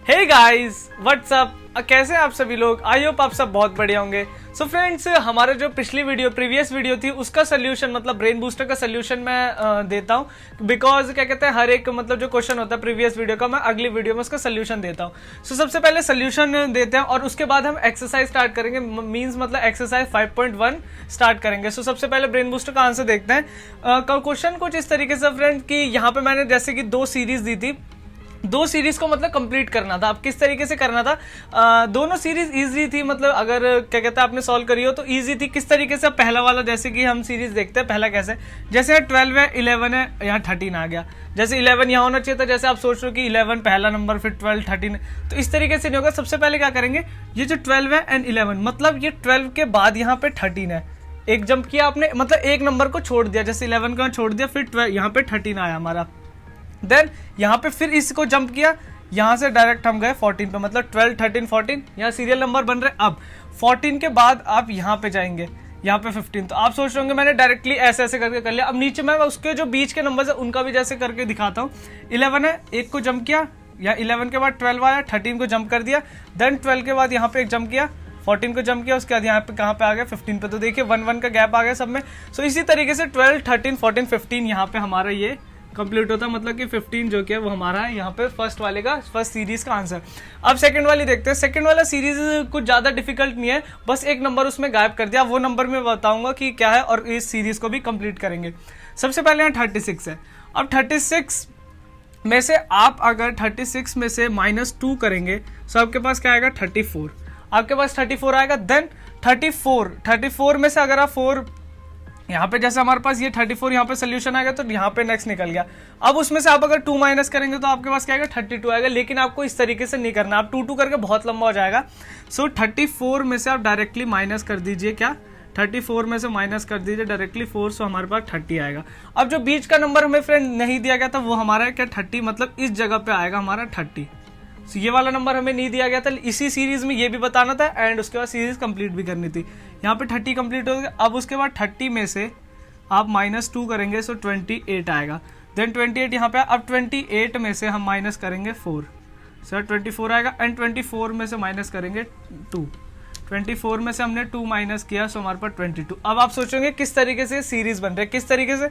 Hey guys what's up, कैसे हैं आप सभी लोग। आई होप आप सब बहुत बढ़िया होंगे। सो फ्रेंड्स, हमारे जो पिछली प्रीवियस वीडियो थी उसका सोल्यूशन मतलब ब्रेन बूस्टर का सोल्यूशन मैं देता हूं बिकॉज क्या कहते हैं हर एक मतलब जो क्वेश्चन होता है प्रीवियस वीडियो का मैं अगली वीडियो में उसका सोल्यूशन देता हूं। सो सबसे पहले सोल्यूशन देते हैं और उसके बाद हम एक्सरसाइज स्टार्ट करेंगे, मींस मतलब एक्सरसाइज 5.1 स्टार्ट करेंगे। सो सबसे पहले ब्रेन बूस्टर का आंसर देखते हैं। क्वेश्चन कुछ इस तरीके से फ्रेंड कि यहाँ पे मैंने जैसे कि 2 सीरीज दी थी, 2 सीरीज को मतलब कंप्लीट करना था। अब किस तरीके से करना था, दोनों सीरीज इजी थी, मतलब अगर क्या कहते हैं आपने सॉल्व करी हो तो इजी थी। किस तरीके से, पहला वाला जैसे कि हम सीरीज देखते हैं, पहला कैसे, जैसे 12 है, 11 है, यहाँ 13 आ गया। जैसे 11 यहाँ होना चाहिए था, जैसे आप सोच रहे हो कि 11 पहला नंबर फिर 12 13, तो इस तरीके से नहीं होगा। सबसे पहले क्या करेंगे, ये जो 12 है एंड 11 मतलब ये 12 के बाद यहाँ पे 13 है, एक जंप किया आपने, मतलब एक नंबर को छोड़ दिया, जैसे 11 को छोड़ दिया, फिर 12 यहाँ पे 13 आया हमारा। देन यहाँ पे फिर इसको जंप किया, यहाँ से डायरेक्ट हम गए 14 पे, मतलब 12 13 14, यहाँ सीरियल नंबर बन रहे। अब 14 के बाद आप यहाँ पे जाएंगे, यहाँ पे 15। तो आप सोच रहे होंगे मैंने डायरेक्टली ऐसे ऐसे करके कर लिया। अब नीचे मैं उसके जो बीच के नंबर है उनका भी जैसे करके दिखाता हूँ। 11 है, एक को जंप किया, या 11 के बाद 12 आया, 13 को जंप कर दिया, देन 12 के बाद यहाँ पे एक जंप किया, 14 को जंप किया, उसके बाद यहाँ पे कहाँ पे आ गया 15 पे। तो देखिए 1 का गैप आ गया सब में। सो इसी तरीके से 12 13 14 15 यहाँ पे हमारा ये कंप्लीट होता है, मतलब कि 15 जो कि है वो हमारा है यहाँ पे फर्स्ट सीरीज का आंसर। अब सेकंड वाली देखते हैं। सेकंड वाला सीरीज कुछ ज़्यादा डिफिकल्ट नहीं है, बस एक नंबर उसमें गायब कर दिया, वो नंबर मैं बताऊंगा कि क्या है और इस सीरीज को भी कंप्लीट करेंगे। सबसे पहले यहाँ 36 है। अब 36 में से आप अगर 36 में से -2 करेंगे तो आपके पास क्या आएगा 34, आपके पास 34 आएगा। देन 34 में से अगर आप 4 यहाँ पे, जैसे हमारे पास ये 34 यहाँ पे सोल्यूशन आएगा तो यहाँ पे नेक्स्ट निकल गया। अब उसमें से आप अगर 2 माइनस करेंगे तो आपके पास क्या आएगा 32 आएगा, लेकिन आपको इस तरीके से नहीं करना, आप 2 करके बहुत लंबा हो जाएगा। सो 34 में से आप डायरेक्टली माइनस कर दीजिए, क्या 34 में से माइनस कर दीजिए डायरेक्टली 4, सो हमारे पास 30 आएगा। अब जो बीच का नंबर हमें फ्रेंड नहीं दिया गया था वो हमारा क्या 30, मतलब इस जगह पे आएगा हमारा 30। So, ये वाला नंबर हमें नहीं दिया गया था, इसी सीरीज में ये भी बताना था एंड उसके बाद सीरीज कंप्लीट भी करनी थी। यहाँ पे 30 कंप्लीट हो गया। अब उसके बाद 30 में से आप -2 करेंगे, सो 28 आएगा। देन 28 यहाँ पे, अब 28 में से हम माइनस करेंगे 4, सर 24 आएगा। एंड 24 में से माइनस करेंगे 2, 24 में से हमने 2 माइनस किया, सो हमारे पास 22। अब आप सोचेंगे किस तरीके से सीरीज बन रही है, किस तरीके से।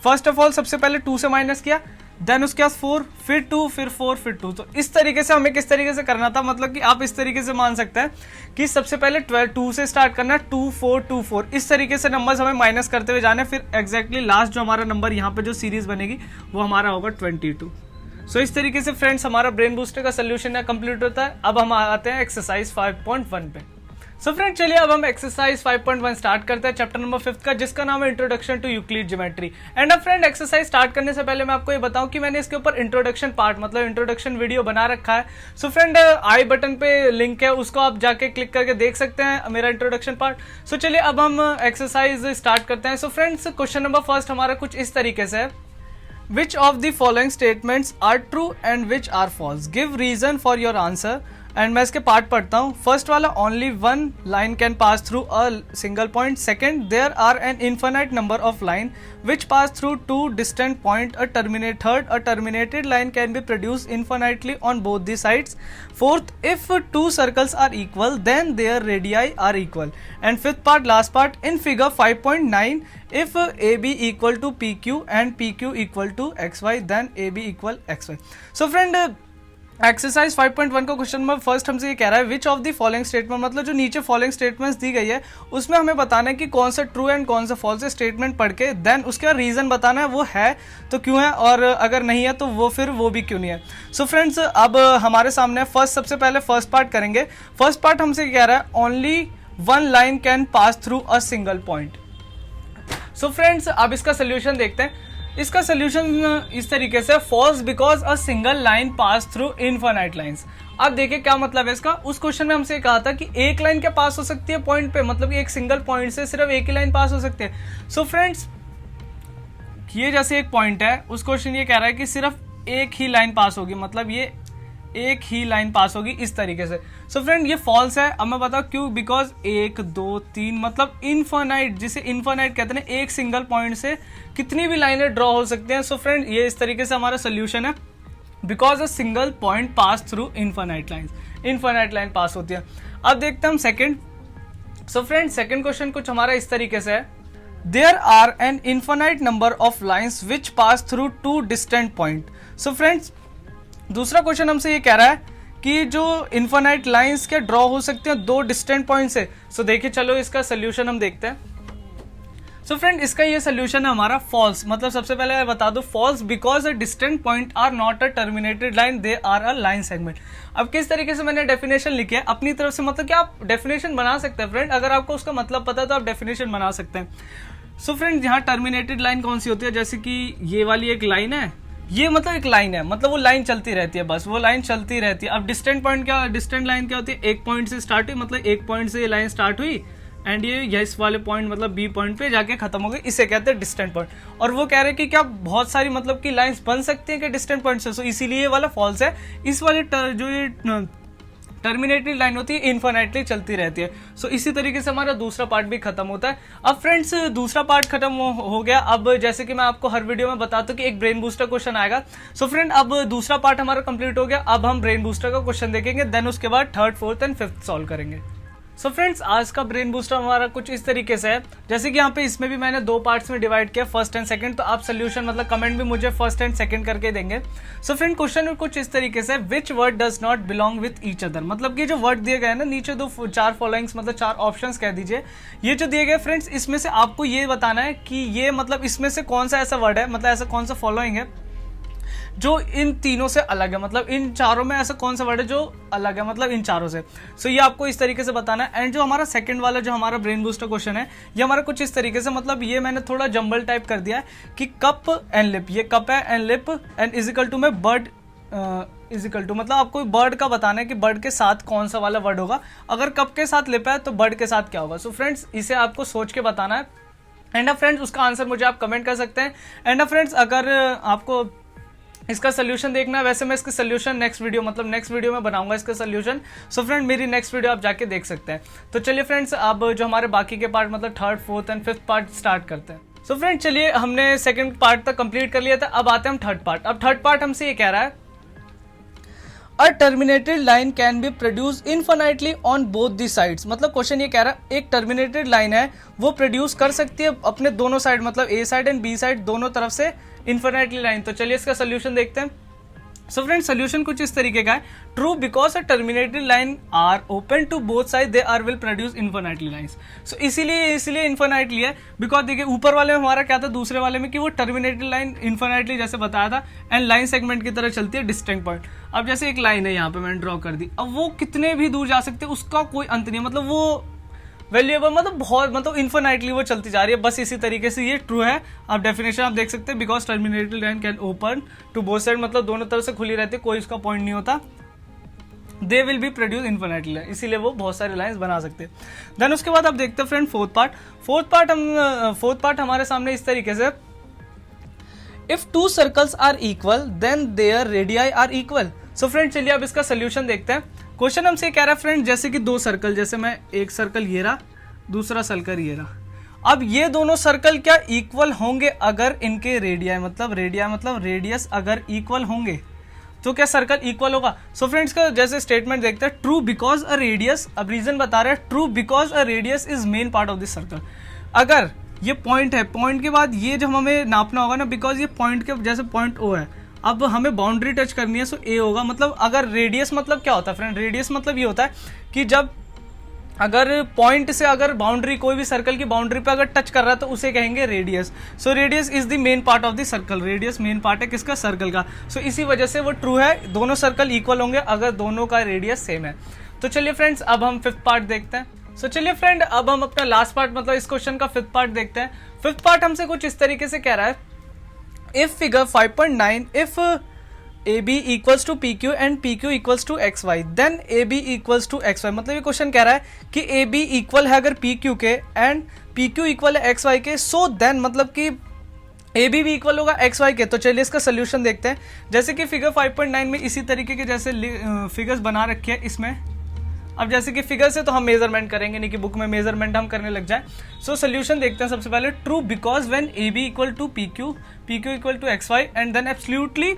फर्स्ट ऑफ ऑल सबसे पहले 2 से माइनस किया, देन उसके बाद 4, फिर 2, फिर 4, फिर 2। तो इस तरीके से हमें किस तरीके से करना था, मतलब कि आप इस तरीके से मान सकते हैं कि सबसे पहले 2 से स्टार्ट करना है, 2 4 2 4, इस तरीके से नंबर्स हमें माइनस करते हुए जाने, फिर एग्जैक्टली लास्ट जो हमारा नंबर यहाँ पे जो सीरीज बनेगी वो हमारा होगा 22। सो इस तरीके से फ्रेंड्स हमारा ब्रेन बूस्टर का सोल्यूशन कंप्लीट होता है। अब हम आते हैं एक्सरसाइज 5.1 पे। सो फ्रेंड चलिए अब हम एक्सरसाइज 5.1 स्टार्ट करते हैं, चैप्टर नंबर 5 का, जिसका नाम है introduction to Euclid geometry. And अब फ्रेंड एक्सरसाइज स्टार्ट करने से पहले मैं आपको ये बताऊं कि मैंने इसके ऊपर इंट्रोडक्शन पार्ट मतलब इंट्रोडक्शन वीडियो बना रखा है। सो फ्रेंड आई बटन पे लिंक है, उसको आप जाके क्लिक करके देख सकते हैं मेरा इंट्रोडक्शन पार्ट। सो चलिए अब हम एक्सरसाइज स्टार्ट करते हैं। So friends question number first हमारा कुछ इस तरीके से है, Which of the following statements are true and which are false? Give reason for your answer. And मैं इसके पार्ट पढ़ता हूँ। फर्स्ट वाला, only one line can pass through a single point. Second, there are an infinite number of line which pass through 2 distant point a terminate. Third, a terminated line can be produce infinitely on both the sides. Fourth, if 2 circles are equal then their radii are equal. And fifth part, last part, in figure 5.9 if AB equal to PQ and PQ equal to XY then AB equal XY। So friend exercise 5.1 का question number first हमसे ये कह रहा है which of the following statement, मतलब जो नीचे following statements दी गई है उसमें हमें बताना है कि कौन सा ट्रू एंड कौन सा फॉल्स है। स्टेटमेंट पढ़ के देन उसके बाद रीजन बताना है, वो है तो क्यों है और अगर नहीं है तो वो फिर वो भी क्यों नहीं है। सो फ्रेंड्स अब हमारे सामने फर्स्ट, सबसे पहले फर्स्ट पार्ट करेंगे। फर्स्ट पार्ट हमसे कह रहा है only one line can pass through a single point. So friends अब इसका सोल्यूशन देखते हैं। इसका सोल्यूशन इस तरीके से, false because a single line pass through infinite lines. अब देखिए क्या मतलब है इसका। उस क्वेश्चन में हमसे कहा था कि एक लाइन क्या पास हो सकती है पॉइंट पे, मतलब एक सिंगल पॉइंट से सिर्फ एक ही लाइन पास हो सकती है। सो फ्रेंड्स ये जैसे एक पॉइंट है, उस क्वेश्चन ये कह रहा है कि सिर्फ एक ही लाइन पास होगी, मतलब ये एक ही लाइन पास होगी इस तरीके से। सो फ्रेंड ये फॉल्स है। अब मैं बताऊँ क्यों, बिकॉज 1 2 3 मतलब इनफाइनाइट, जिसे इनफाइनाइट कहते हैं, एक सिंगल पॉइंट से कितनी भी लाइनें ड्रॉ हो सकती हैं। सो फ्रेंड ये इस तरीके से हमारा सोल्यूशन है। Because a single point pass through infinite lines, infinite line pass होती है। अब देखते हैं हम second. So friends second question कुछ हमारा इस तरीके से है, there are an infinite number of lines which pass through two distant point. So friends दूसरा क्वेश्चन हमसे ये कह रहा है कि जो इनफाइनाइट लाइंस के ड्रॉ हो सकते हैं दो डिस्टेंट पॉइंट से। सो देखिए चलो इसका सोल्यूशन हम देखते हैं। सो फ्रेंड इसका ये सोल्यूशन है हमारा फॉल्स, मतलब सबसे पहले मैं बता दूं false because a distant point are not a terminated line, they are a line segment. अब किस तरीके से मैंने डेफिनेशन लिखी है अपनी तरफ से, मतलब कि आप डेफिनेशन बना सकते हैं फ्रेंड, अगर आपको उसका मतलब पता है तो आप डेफिनेशन बना सकते हैं। सो फ्रेंड यहाँ टर्मिनेटेड लाइन कौन सी होती है, जैसे कि ये वाली एक लाइन है, ये मतलब एक लाइन है, मतलब वो लाइन चलती रहती है, बस वो लाइन चलती रहती है। अब डिस्टेंट पॉइंट क्या, डिस्टेंट लाइन क्या होती है, एक पॉइंट से स्टार्ट हुई, मतलब एक पॉइंट से ये लाइन स्टार्ट हुई एंड ये इस वाले पॉइंट मतलब बी पॉइंट पे जाके खत्म हो गई, इसे कहते हैं डिस्टेंट पॉइंट। और वो कह रहे हैं कि क्या बहुत सारी मतलब कि लाइंस बन सकती हैं कि डिस्टेंट पॉइंट से, सो इसीलिए ये वाला फॉल्स है। इस वाले जो ये टर्मिनेटेड लाइन होती है इनफाइनाइटली चलती रहती है। सो इसी तरीके से हमारा दूसरा पार्ट भी खत्म होता है। अब फ्रेंड्स दूसरा पार्ट खत्म हो गया। अब जैसे कि मैं आपको हर वीडियो में बताता हूँ कि एक ब्रेन बूस्टर क्वेश्चन आएगा। सो फ्रेंड अब दूसरा पार्ट हमारा कंप्लीट हो गया। अब हम ब्रेन बूस्टर का क्वेश्चन देखेंगे, देन उसके बाद third, fourth and fifth solve करेंगे। सो फ्रेंड्स आज का ब्रेन बूस्टर हमारा कुछ इस तरीके से है, जैसे कि यहाँ पे इसमें भी मैंने दो पार्ट्स में डिवाइड किया, फर्स्ट एंड सेकंड। तो आप सोल्यूशन मतलब कमेंट भी मुझे फर्स्ट एंड सेकंड करके देंगे। सो फ्रेंड क्वेश्चन कुछ इस तरीके से, which word does not belong with each other, मतलब कि जो वर्ड दिए गए हैं ना नीचे दो चार फॉलोइंग्स मतलब चार ऑप्शंस कह दीजिए, ये जो दिए गए फ्रेंड्स इसमें से आपको ये बताना है कि ये मतलब इसमें से कौन सा ऐसा वर्ड है, मतलब ऐसा कौन सा फॉलोइंग है जो इन तीनों से अलग है, मतलब इन चारों में ऐसा कौन सा वर्ड है जो अलग है मतलब इन चारों से। सो ये आपको इस तरीके से बताना है। एंड जो हमारा सेकंड वाला जो हमारा ब्रेन बूस्टर क्वेश्चन है ये हमारा कुछ इस तरीके से, मतलब ये मैंने थोड़ा जंबल टाइप कर दिया है कि कप एंड लिप, ये कप है and lip and is equal to में बर्ड इजिकल टू, मतलब आपको बर्ड का बताना है कि बर्ड के साथ कौन सा वाला वर्ड होगा, अगर कप के साथ लिप है तो बर्ड के साथ क्या होगा। सो फ्रेंड्स इसे आपको सोच के बताना है। एंड फ्रेंड्स उसका आंसर मुझे आप कमेंट कर सकते हैं। एंड फ्रेंड्स अगर आपको इसका सोल्यूशन देखना है, वैसे मैं इसका सोल्यूशन नेक्स्ट वीडियो में बनाऊंगा इसका सोल्यूशन। सो फ्रेंड मेरी नेक्स्ट वीडियो आप जाके देख सकते हैं। तो चलिए फ्रेंड्स अब जो हमारे बाकी के पार्ट मतलब third, fourth and fifth part start करते हैं। सो फ्रेंड चलिए हमने सेकंड पार्ट तक कंप्लीट कर लिया था, अब आते हैं हम थर्ड पार्ट। अब थर्ड पार्ट हमसे ये कह रहा है, a terminated line can be produce infinitely on both the sides, मतलब क्वेश्चन ये कह रहा है एक टर्मिनेटेड लाइन है वो प्रोड्यूस कर सकती है अपने दोनों साइड, मतलब ए साइड एंड बी साइड दोनों तरफ से इनफाइनाइटली लाइन। तो चलिए इसका सोल्यूशन देखते हैं। सो फ्रेंड सोल्यूशन कुछ इस तरीके का है, true because a terminated line are open to both side they are will produce infinitely lines. So इसीलिए इनफाइनाइटली है बिकॉज देखिए ऊपर वाले में हमारा क्या था, दूसरे वाले में कि वो टर्मिनेटेड लाइन इनफाइनाइटली जैसे बताया था एंड लाइन सेगमेंट की तरह चलती है डिस्टिंक्ट पॉइंट। अब जैसे एक लाइन है यहाँ पे मैंने ड्रॉ कर दी, अब वो कितने भी दूर जा सकते हैं उसका कोई अंत नहीं है, मतलब वो वैल्यूएबल मतलब बहुत मतलब इनफाइनाइटली वो चलती जा रही है। बस इसी तरीके से ये ट्रू है। आप डेफिनेशन आप देख सकते हैं, because terminated line can open to both side, मतलब दोनों तरफ से खुली रहती है, कोई इसका पॉइंट नहीं होता, they will be produce infinitely, इसीलिए वो बहुत सारी लाइंस बना सकते हैं। देन उसके बाद आप देखते हैं फ्रेंड फोर्थ पार्ट हमारे सामने इस तरीके से, if two circles are equal then their radii are equal. So friend चलिए अब इसका सोल्यूशन देखते हैं। क्वेश्चन हमसे कह रहा है फ्रेंड जैसे कि दो सर्कल, जैसे मैं एक सर्कल ये रहा, दूसरा सर्कल ये रहा, अब ये दोनों सर्कल क्या इक्वल होंगे अगर इनके रेडियाई मतलब रेडियस अगर इक्वल होंगे तो क्या सर्कल इक्वल होगा। सो फ्रेंड्स का जैसे स्टेटमेंट देखते हैं, ट्रू बिकॉज अ रेडियस, अब रीजन बता रहे हैं true because a radius is main part of this circle. अगर ये पॉइंट है, पॉइंट के बाद ये जब हमें नापना होगा ना, बिकॉज ये पॉइंट के जैसे पॉइंट ओ है, अब हमें बाउंड्री टच करनी है, सो ए होगा। मतलब अगर रेडियस मतलब क्या होता है फ्रेंड, रेडियस मतलब ये होता है कि जब अगर पॉइंट से अगर बाउंड्री कोई भी सर्कल की बाउंड्री पे अगर टच कर रहा है तो उसे कहेंगे radius. So radius is the main part of the circle, radius main part है किसका, सर्कल का। सो इसी वजह से वो ट्रू है, दोनों सर्कल इक्वल होंगे अगर दोनों का रेडियस सेम है। तो चलिए फ्रेंड्स अब हम फिफ्थ पार्ट देखते हैं। सो चलिए फ्रेंड अब हम अपना लास्ट पार्ट मतलब इस क्वेश्चन का फिफ्थ पार्ट देखते हैं। फिफ्थ पार्ट हमसे कुछ इस तरीके से कह रहा है, if figure 5.9 if AB equals to PQ and PQ equals to XY then AB equals to XY, मतलब ये क्वेश्चन कह रहा है कि AB इक्वल है अगर PQ के एंड PQ इक्वल है XY के, सो देन मतलब कि AB भी इक्वल होगा XY के। तो चलिए इसका सोल्यूशन देखते हैं। जैसे कि फिगर 5.9 में इसी तरीके के जैसे फिगर्स बना रखे हैं इसमें, अब जैसे कि फिगर से तो हम मेजरमेंट करेंगे नहीं कि बुक में मेजरमेंट हम करने लग जाए। सो सोल्यूशन देखते हैं सबसे पहले, true because when AB equal to PQ, PQ equal to XY and then absolutely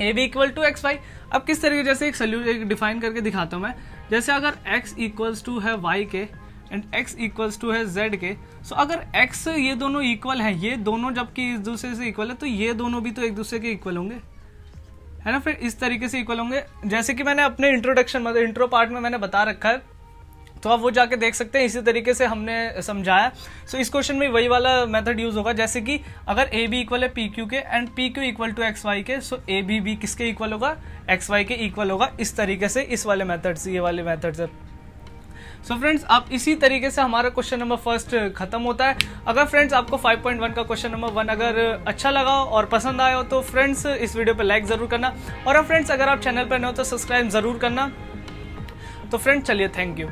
A B equal to X Y. अब किस तरीके जैसे एक डिफाइन करके दिखाता हूँ मैं। जैसे अगर x इक्वल्स टू है y के एंड x इक्वल्स टू है z के, सो अगर x ये दोनों इक्वल हैं, ये दोनों जबकि एक दूसरे से इक्वल है, तो ये दोनों भी तो एक दूसरे के इक्वल होंगे, है ना। फिर इस तरीके से इक्वल होंगे, जैसे कि मैंने अपने इंट्रोडक्शन मतलब इंट्रो पार्ट में मैंने बता रखा है, तो आप वो जाके देख सकते हैं। इसी तरीके से हमने समझाया। सो इस क्वेश्चन में वही वाला मेथड यूज होगा, जैसे कि अगर ए बी इक्वल है पी क्यू के and P Q equal to X Y के, सो ए बी किसके इक्वल होगा, एक्स वाई के इक्वल होगा। इस तरीके से इस वाले मेथड से, ये वाले मेथड से। सो फ्रेंड्स, आप इसी तरीके से हमारा क्वेश्चन नंबर फर्स्ट खत्म होता है। अगर फ्रेंड्स आपको 5.1 का क्वेश्चन नंबर 1 अगर अच्छा लगा हो और पसंद आया हो तो फ्रेंड्स इस वीडियो पे लाइक जरूर करना, और अब फ्रेंड्स अगर आप चैनल पर नए हो तो सब्सक्राइब जरूर करना। तो फ्रेंड्स चलिए, थैंक यू।